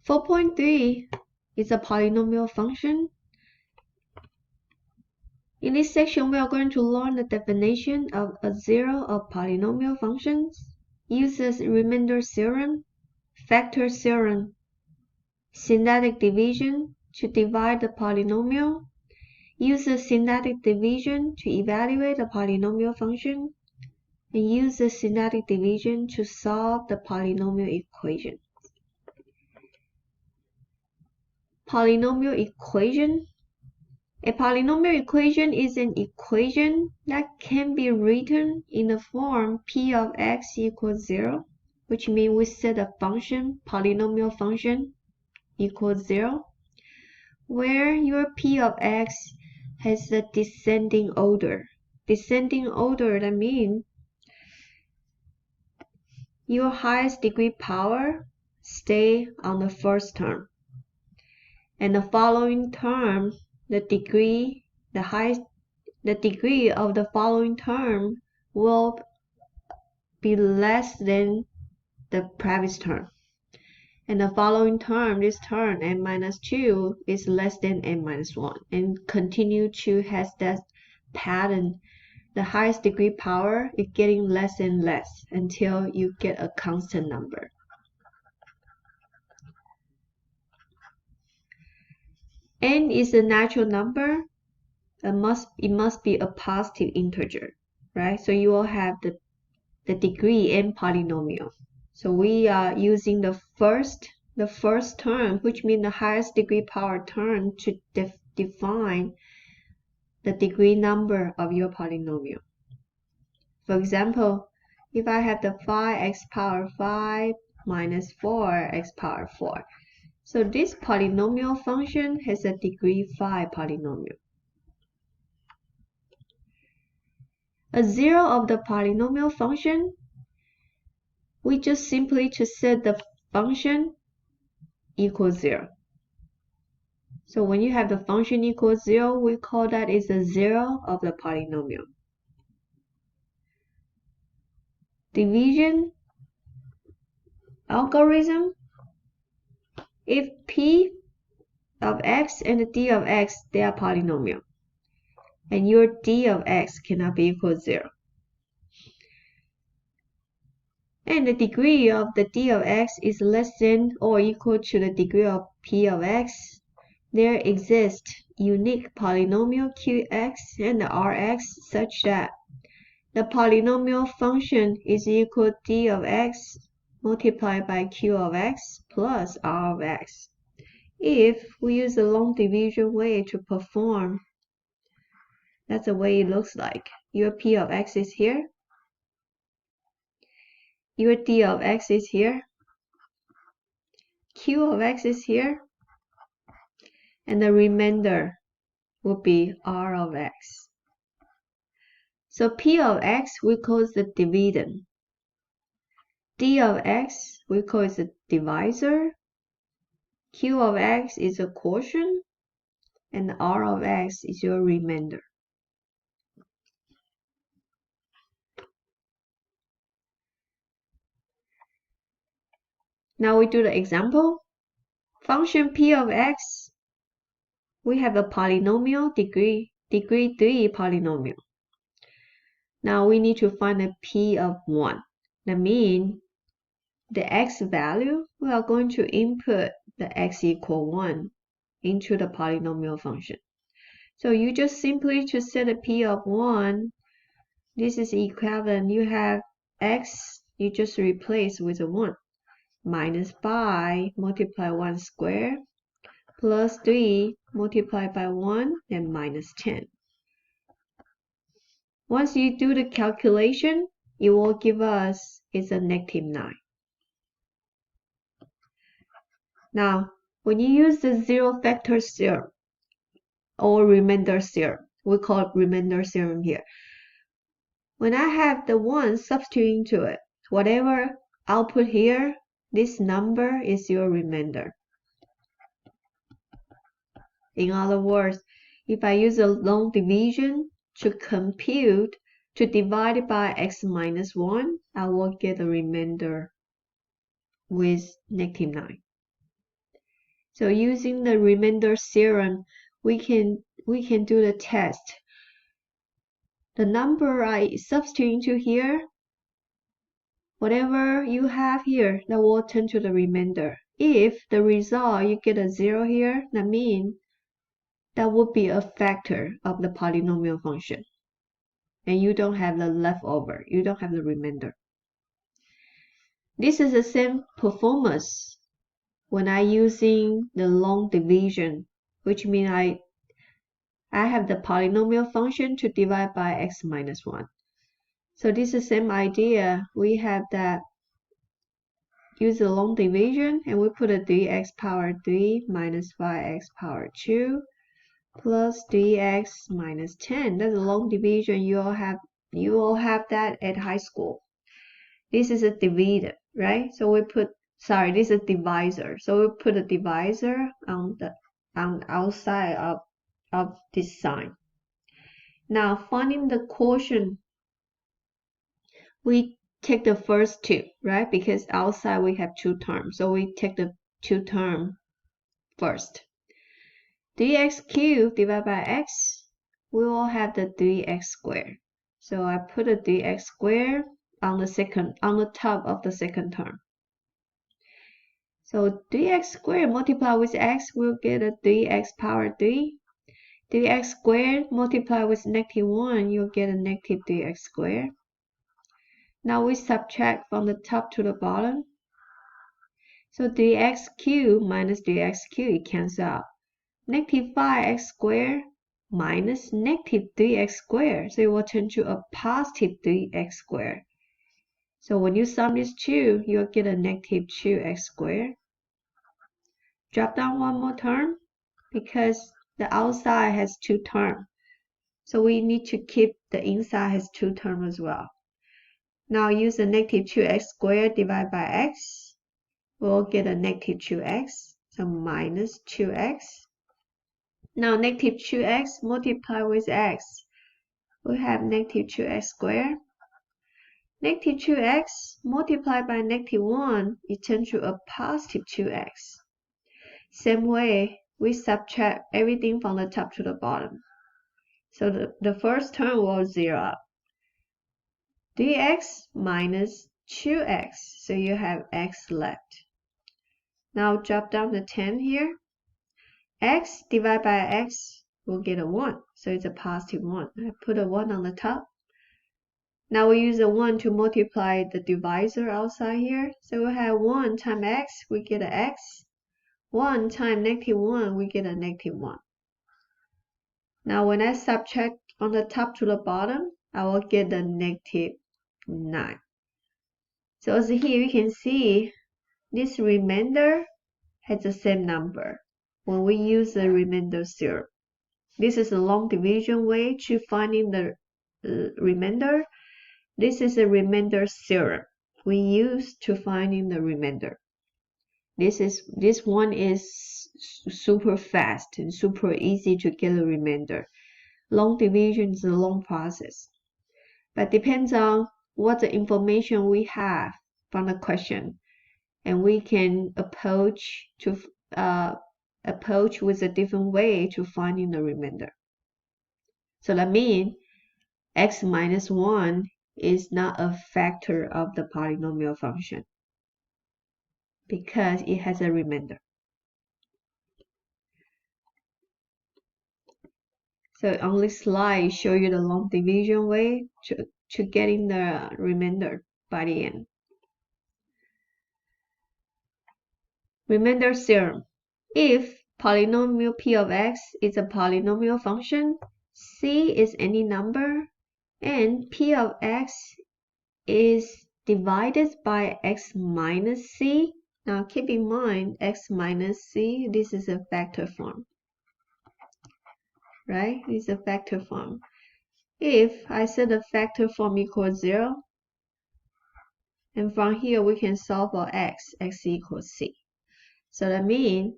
4.3 is a polynomial function. In this section, we are going to learn the definition of a zero of polynomial functions, uses remainder theorem, factor theorem, syntactic division to divide the polynomial, uses syntactic division to evaluate a polynomial function, and uses syntactic division to solve the polynomial equation. Polynomial equation. A polynomial equation is an equation that can be written in the form p of x equals 0, which means we set a function, polynomial function, equals 0, where your p of x has a descending order. Descending order, that means your highest degree power stay on the first term, and the following term, the degree of the following term will be less than the previous term. And the following term, this term, n minus 2, is less than n minus 1. And continue to has that pattern. The highest degree power is getting less and less until you get a constant number. N is a natural number. It must be a positive integer, right? So you will have the degree n polynomial. So we are using the first term, which means the highest degree power term, to define the degree number of your polynomial. For example, if I have the 5x power 5 minus 4x power 4. So this polynomial function has a degree 5 polynomial. A zero of the polynomial function, we just simply set the function equals 0. So when you have the function equals 0, we call that is a zero of the polynomial. Division algorithm. If p of x and d of x, they are polynomial, and your d of x cannot be equal to 0. And the degree of the d of x is less than or equal to the degree of p of x, there exists unique polynomial qx and rx such that the polynomial function is equal to d of x multiplied by q of x plus r of x. If we use the long division way to perform, that's the way it looks like. Your p of x is here. Your d of x is here. Q of x is here. And the remainder will be r of x. So p of x we call it the dividend. D of x we call it the divisor. Q of x is a quotient. And r of x is your remainder. Now we do the example. Function p of x, we have a polynomial degree 3 polynomial. Now we need to find a p of 1. That means the x value, we are going to input the x equal 1 into the polynomial function. So you just simply to set a p of 1, this is equivalent. You have x, you just replace with a 1. Minus 5 multiplied 1 squared plus 3 multiplied by 1 and minus 10. Once you do the calculation, it will give us is a negative 9. Now, when you use the zero factor theorem or remainder theorem, we call it remainder theorem here. When I have the 1 substitute into it, whatever output here, this number is your remainder. In other words, if I use a long division to compute, to divide it by x minus 1, I will get a remainder with negative 9. So using the remainder theorem, we can do the test. The number I substitute into here, whatever you have here, that will turn to the remainder. If the result you get a 0 here, that means that would be a factor of the polynomial function. And you don't have the leftover, you don't have the remainder. This is the same performance when I using the long division, which means I have the polynomial function to divide by x minus 1. So this is the same idea. We have that use the long division and we put a 3x power 3 minus 5x power 2 plus 3x minus 10. That's a long division. You all have that at high school. This is a divider, right? So we put, sorry, this is a divisor. So we put a divisor on the outside of this sign. Now finding the quotient, we take the first two, right? Because outside we have two terms. So we take the two term first. 3x cubed divided by x, we will have the 3x squared. So I put a 3x squared on the top of the second term. So 3x squared multiplied with x will get a 3x power 3. 3x squared multiplied with -1, you'll get a negative 3x squared. Now we subtract from the top to the bottom. So 3x cubed minus 3x cubed, it cancels out. Negative 5x squared minus negative 3x squared. So it will turn to a positive 3x squared. So when you sum these two, you'll get a negative 2x squared. Drop down one more term because the outside has two terms. So we need to keep the inside has two terms as well. Now use the negative 2x squared divided by x. We'll get a negative 2x, so minus 2x. Now negative 2x multiplied with x. We have negative 2x squared. Negative 2x multiplied by -1, it turns to a positive 2x. Same way, we subtract everything from the top to the bottom. So the first term will 0 out. 3x minus 2x, so you have x left. Now drop down the 10 here. X divided by x will get a 1, so it's a positive 1. I put a 1 on the top. Now we use a 1 to multiply the divisor outside here. So we have 1 times x, we get an x. 1 times -1, we get a -1. Now when I subtract on the top to the bottom, I will get a -9. So as here you can see, this remainder has the same number when we use the remainder theorem. This is a long division way to finding the remainder. This is a remainder theorem we use to finding the remainder. This one is super fast and super easy to get a remainder. Long division is a long process, but depends on what the information we have from the question, and we can approach with a different way to finding the remainder. So that means x minus 1 is not a factor of the polynomial function because it has a remainder. So on this slide show you the long division way to getting the remainder by the end. Remainder theorem. If polynomial p of x is a polynomial function, c is any number, and p of x is divided by x minus c. Now keep in mind x minus c, this is a factor form. Right? This is a factor form. If I set the factor form equals 0, and from here we can solve for x equals c. So that means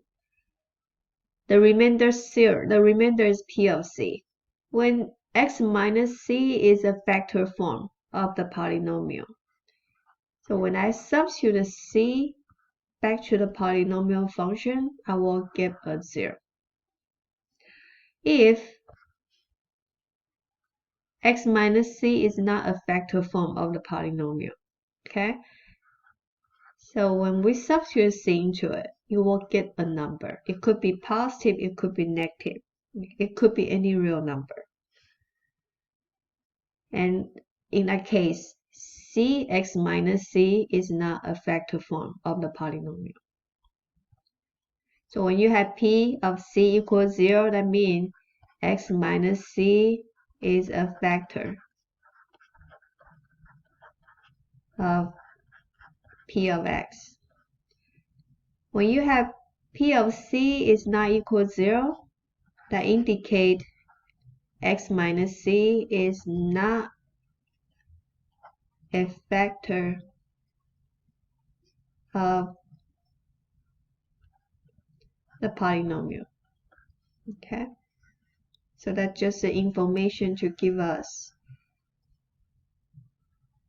the remainder is p of c. When x minus c is a factor form of the polynomial. So when I substitute the c back to the polynomial function, I will get a 0. If x minus c is not a factor form of the polynomial, okay? So when we substitute c into it, you will get a number. It could be positive, it could be negative. It could be any real number. And in that case, cx minus c is not a factor form of the polynomial. So when you have p of c equals 0, that means x minus c is a factor of p of x. When you have p of c is not equal to 0, that indicates x minus c is not a factor of the polynomial. Okay, so that's just the information to give us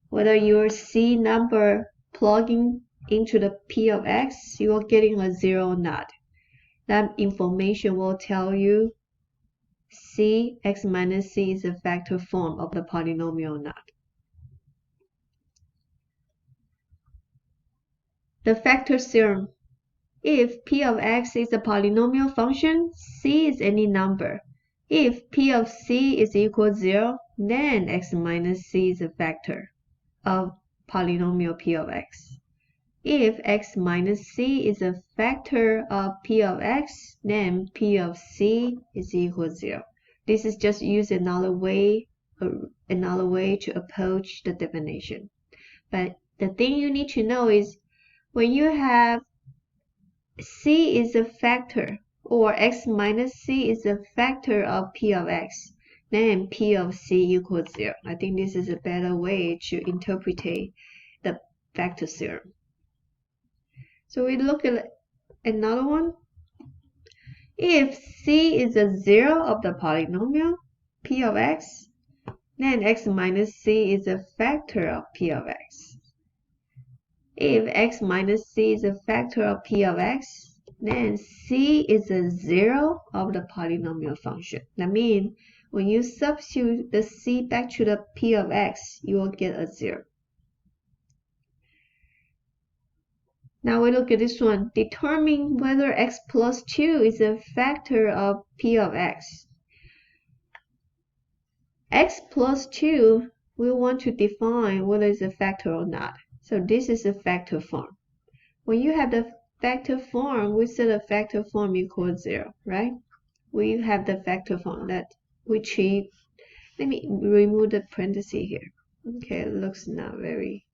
whether your c number plugging into the p of x, you are getting a 0 or not. That information will tell you c x minus c is a factor form of the polynomial or not. The factor theorem. If p of x is a polynomial function, c is any number. If p of c is equal to 0, then x minus c is a factor of polynomial p of x. If x minus c is a factor of p of x, then p of c is equal to 0. This is just use another way to approach the definition. But the thing you need to know is when you have c is a factor or x minus c is a factor of p of x, then p of c equals 0. I think this is a better way to interpret the factor theorem. So we look at another one. If c is a 0 of the polynomial p of x, then x minus c is a factor of p of x. If x minus c is a factor of p of x, then c is a 0 of the polynomial function. That means when you substitute the c back to the p of x, you will get a 0. Now we look at this one. Determine whether x plus 2 is a factor of p of x. X plus 2, we want to define whether it's a factor or not. So this is a factor form. When you have the factor form, we set a factor form equals 0, right? We have the factor form that we treat. Let me remove the parenthesis here. Okay, it looks not very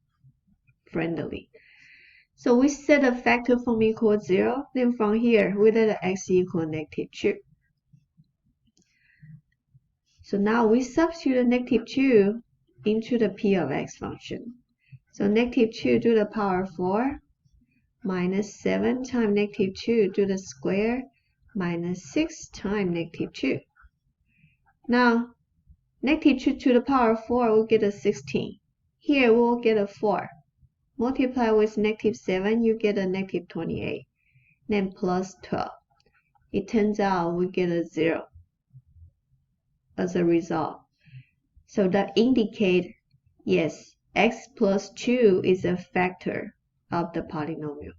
friendly. So we set a factor form equals 0. Then from here, we let the x equal negative 2. So now we substitute the negative 2 into the p of x function. So negative 2 to the power 4 minus 7 times negative 2 to the square minus 6 times negative 2. Now, negative 2 to the power 4 will get a 16. Here we'll get a 4. Multiply with negative 7, you get a negative 28. Then plus 12. It turns out we get a 0 as a result. So that indicates, yes, x plus 2 is a factor of the polynomial.